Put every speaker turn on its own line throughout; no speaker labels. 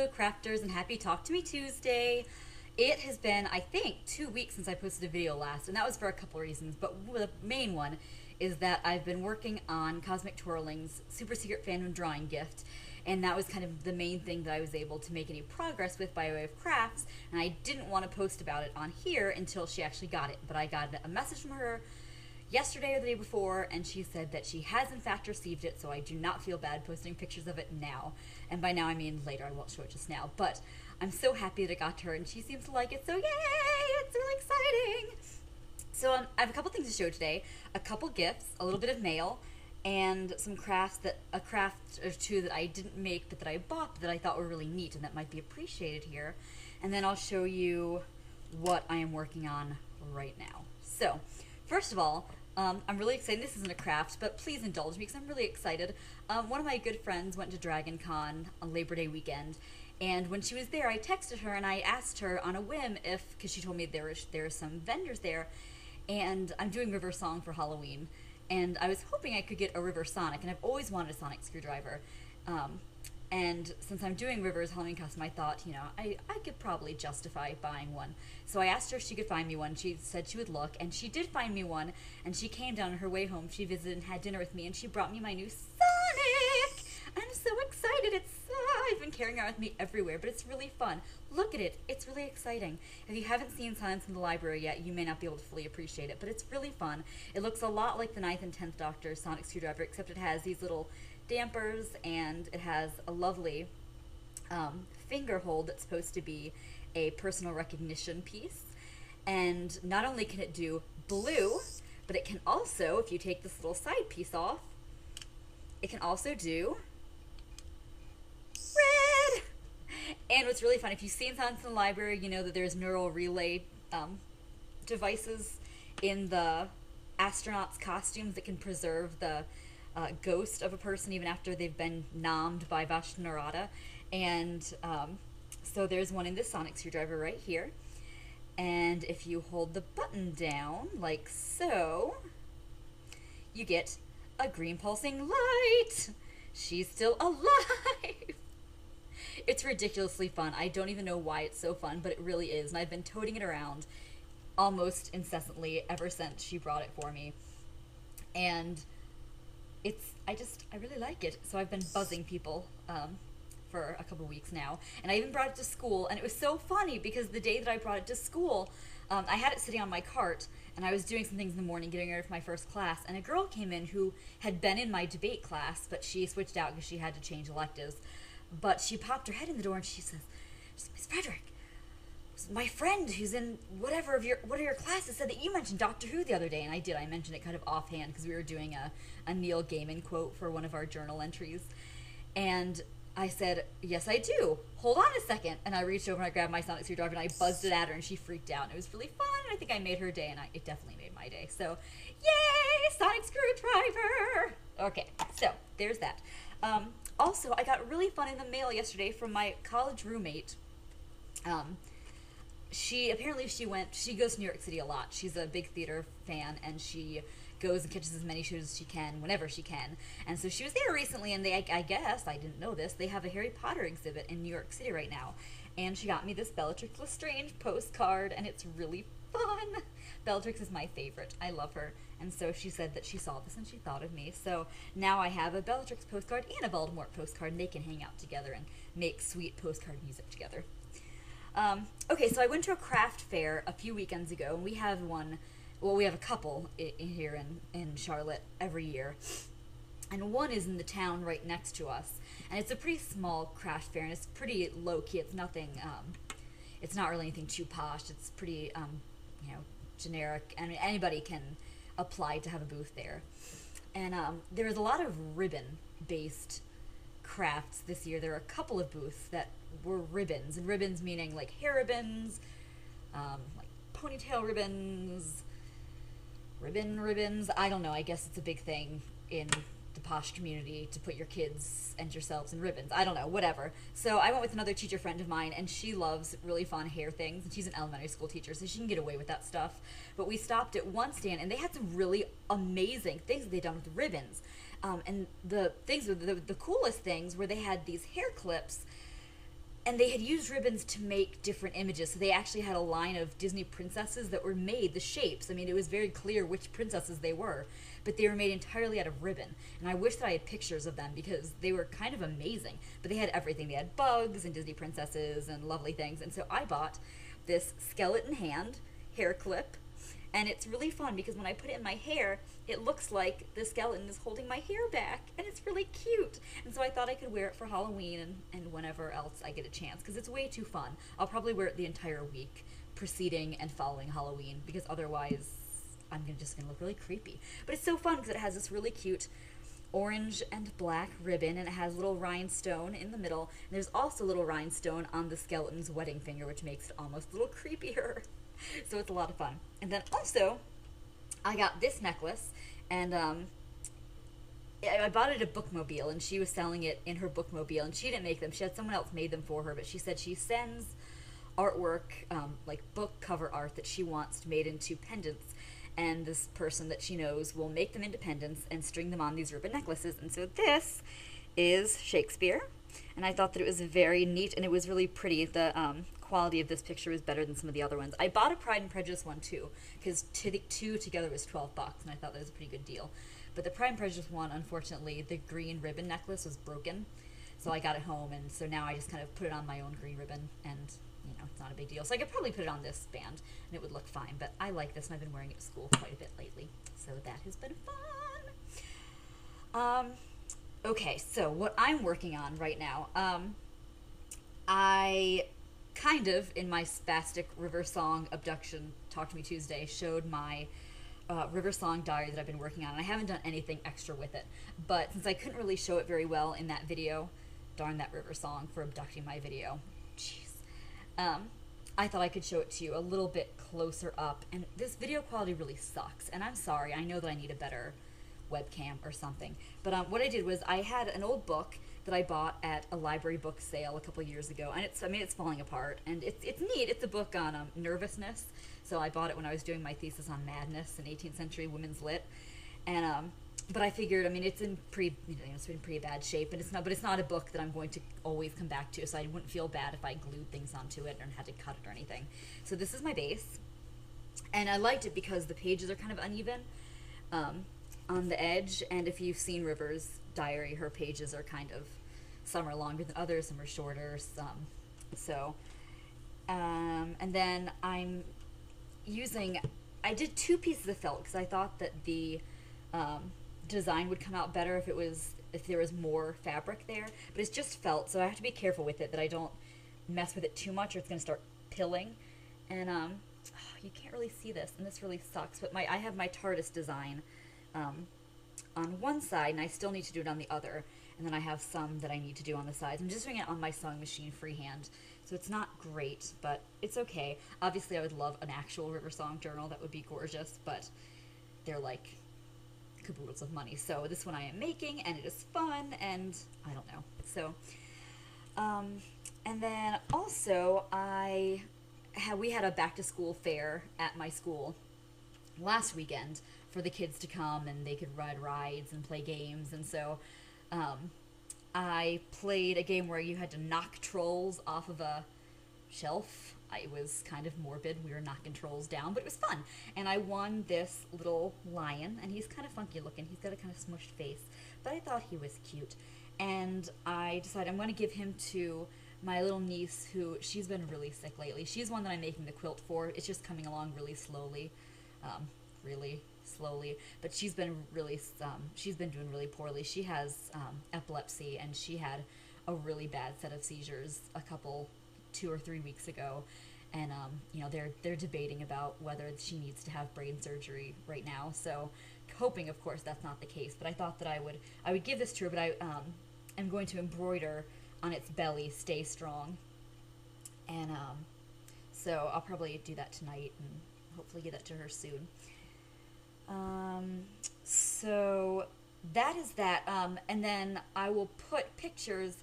Hello crafters and happy Talk to Me Tuesday. It has been, I think, 2 weeks since I posted a video last, and that was for a couple reasons, but the main one is that I've been working on Cosmic Twirling's super secret fandom drawing gift, and that was kind of the main thing that I was able to make any progress with by way of crafts, and I didn't want to post about it on here until she actually got it, but I got a message from her yesterday or the day before, and she said that she has in fact received it, so I do not feel bad posting pictures of it now. And by now I mean later, I won't show it just now. But I'm so happy that it got to her, and she seems to like it, so yay! It's really exciting! So I have a couple things to show today. A couple gifts, a little bit of mail, and some crafts, a craft or two that I didn't make but that I bought that I thought were really neat and that might be appreciated here. And then I'll show you what I am working on right now. So, first of all, I'm really excited. This isn't a craft, but please indulge me because I'm really excited. One of my good friends went to Dragon Con on Labor Day weekend, and when she was there, I texted her and I asked her on a whim if, because she told me there were some vendors there, and I'm doing River Song for Halloween, and I was hoping I could get a River Sonic, and I've always wanted a Sonic screwdriver. And since I'm doing River's Halloween custom, I thought, you know, I could probably justify buying one. So I asked her if she could find me one. She said she would look, and she did find me one, and she came down on her way home. She visited and had dinner with me, and she brought me my new Sonic! I'm so excited. I've been carrying it with me everywhere, but it's really fun. Look at it. It's really exciting. If you haven't seen Science in the Library yet, you may not be able to fully appreciate it, but it's really fun. It looks a lot like the 9th and 10th Doctor's Sonic screwdriver, except it has these little dampers, and it has a lovely finger hold that's supposed to be a personal recognition piece. And not only can it do blue, but it can also, if you take this little side piece off, it can also do red. And what's really fun, if you've seen Science in the Library, you know that there's neural relay devices in the astronauts' costumes that can preserve the ghost of a person even after they've been nommed by Vashta, and so there's one in this Sonic screwdriver right here, and if you hold the button down like so, you get a green pulsing light. She's still alive. It's ridiculously fun. I don't even know why it's so fun, but it really is, and I've been toting it around almost incessantly ever since she brought it for me, and I really like it. So I've been buzzing people for a couple weeks now, and I even brought it to school, and it was so funny because the day that I brought it to school, I had it sitting on my cart, and I was doing some things in the morning, getting ready for my first class, and a girl came in who had been in my debate class, but she switched out because she had to change electives. But she popped her head in the door and she says, "Miss Frederick, my friend who's in one of your classes said that you mentioned Doctor Who the other day." And I did. I mentioned it kind of offhand because we were doing a Neil Gaiman quote for one of our journal entries. And I said, "Yes, I do. Hold on a second." And I reached over and I grabbed my Sonic screwdriver and I buzzed it at her and she freaked out. And it was really fun. And I think I made her day, and it definitely made my day. So, yay, Sonic screwdriver! Okay, so there's that. Also, I got really fun in the mail yesterday from my college roommate. She goes to New York City a lot. She's a big theater fan, and she goes and catches as many shows as she can whenever she can. And so she was there recently, and I guess, I didn't know this, they have a Harry Potter exhibit in New York City right now. And she got me this Bellatrix Lestrange postcard, and it's really fun. Bellatrix is my favorite. I love her. And so she said that she saw this and she thought of me. So now I have a Bellatrix postcard and a Voldemort postcard, and they can hang out together and make sweet postcard music together. Okay, so I went to a craft fair a few weekends ago, and we have a couple here in Charlotte every year. And one is in the town right next to us. And it's a pretty small craft fair, and it's pretty low-key. It's nothing, it's not really anything too posh. It's pretty, generic. I mean, anybody can apply to have a booth there. And there was a lot of ribbon-based crafts this year. There were a couple of booths that were ribbons, and ribbons meaning like hair ribbons, like ponytail ribbons, ribbons. I don't know. I guess it's a big thing in the posh community to put your kids and yourselves in ribbons. I don't know, whatever. So I went with another teacher friend of mine, and she loves really fun hair things, and she's an elementary school teacher, so she can get away with that stuff. But we stopped at one stand, and they had some really amazing things that they'd done with ribbons. And the things, the coolest things were they had these hair clips and they had used ribbons to make different images. So they actually had a line of Disney princesses that were made, the shapes. I mean, it was very clear which princesses they were, but they were made entirely out of ribbon. And I wish that I had pictures of them because they were kind of amazing. But they had everything. They had bugs and Disney princesses and lovely things. And so I bought this skeleton hand hair clip. And it's really fun because when I put it in my hair, it looks like the skeleton is holding my hair back, and it's really cute. And so I thought I could wear it for Halloween and whenever else I get a chance, because it's way too fun. I'll probably wear it the entire week, preceding and following Halloween, because otherwise I'm just going to look really creepy. But it's so fun because it has this really cute orange and black ribbon, and it has a little rhinestone in the middle. And there's also a little rhinestone on the skeleton's wedding finger, which makes it almost a little creepier. So it's a lot of fun. And then also, I got this necklace, and I bought it at a bookmobile, and she was selling it in her bookmobile, and she didn't make them. She had someone else made them for her, but she said she sends artwork, like book cover art that she wants made into pendants, and this person that she knows will make them into pendants and string them on these ribbon necklaces. And so this is Shakespeare, and I thought that it was very neat, and it was really pretty. The quality of this picture is better than some of the other ones. I bought a Pride and Prejudice one too, because the two together was $12, and I thought that was a pretty good deal. But the Pride and Prejudice one, unfortunately, the green ribbon necklace was broken, so I got it home, and so now I just kind of put it on my own green ribbon, and you know, it's not a big deal. So I could probably put it on this band, and it would look fine. But I like this, and I've been wearing it to school quite a bit lately, so that has been fun. Okay, so what I'm working on right now, I kind of, in my spastic River Song Abduction Talk to Me Tuesday, showed my River Song diary that I've been working on, and I haven't done anything extra with it. But since I couldn't really show it very well in that video, darn that River Song for abducting my video, jeez, I thought I could show it to you a little bit closer up, and this video quality really sucks, and I'm sorry. I know that I need a better webcam or something. But what I did was I had an old book that I bought at a library book sale a couple years ago, and it's falling apart, and it's neat. It's a book on nervousness, so I bought it when I was doing my thesis on madness in 18th century women's lit, and but I figured, I mean, it's in pretty bad shape, and it's not a book that I'm going to always come back to, so I wouldn't feel bad if I glued things onto it and had to cut it or anything. So this is my base, and I liked it because the pages are kind of uneven on the edge, and if you've seen River's diary, her pages are kind of, some are longer than others, some are shorter, some, so, and then I did 2 pieces of felt, because I thought that the design would come out better if there was more fabric there, but it's just felt, so I have to be careful with it that I don't mess with it too much or it's going to start pilling. And you can't really see this, and this really sucks, but I have my TARDIS design on one side, and I still need to do it on the other, and then I have some that I need to do on the sides. I'm just doing it on my sewing machine freehand, so it's not great, but it's okay. Obviously I would love an actual River Song journal, that would be gorgeous, but they're like caboodles of money. So this one I am making, and it is fun, and I don't know. So, and then also we had a back to school fair at my school last weekend for the kids to come, and they could ride rides and play games, and so I played a game where you had to knock trolls off of a shelf. It was kind of morbid. We were knocking trolls down, but it was fun. And I won this little lion, and he's kind of funky looking. He's got a kind of smushed face, but I thought he was cute. And I decided I'm going to give him to my little niece, who, she's been really sick lately. She's one that I'm making the quilt for. It's just coming along really slowly. But she's been doing really poorly. She has epilepsy, and she had a really bad set of seizures 2 or 3 weeks ago, and you know, they're debating about whether she needs to have brain surgery right now. So, hoping, of course, that's not the case. But I thought that I would give this to her. But I am going to embroider on its belly, "Stay strong," and so I'll probably do that tonight, and hopefully get that to her soon. So that is that, and then I will put pictures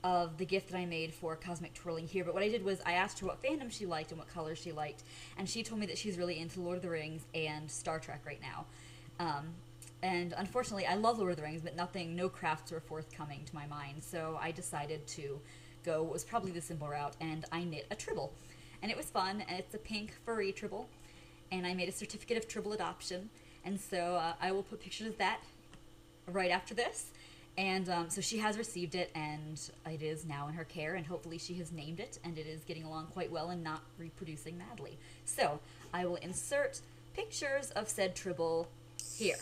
of the gift that I made for Cosmic Twirling here. But what I did was I asked her what fandom she liked and what colors she liked, and she told me that she's really into Lord of the Rings and Star Trek right now. And unfortunately, I love Lord of the Rings, but no crafts were forthcoming to my mind, so I decided to go was probably the simple route, and I knit a Tribble. And it was fun, and it's a pink furry Tribble, and I made a certificate of Tribble adoption, and so I will put pictures of that right after this. And so she has received it, and it is now in her care, and hopefully she has named it, and it is getting along quite well and not reproducing madly. So I will insert pictures of said Tribble here.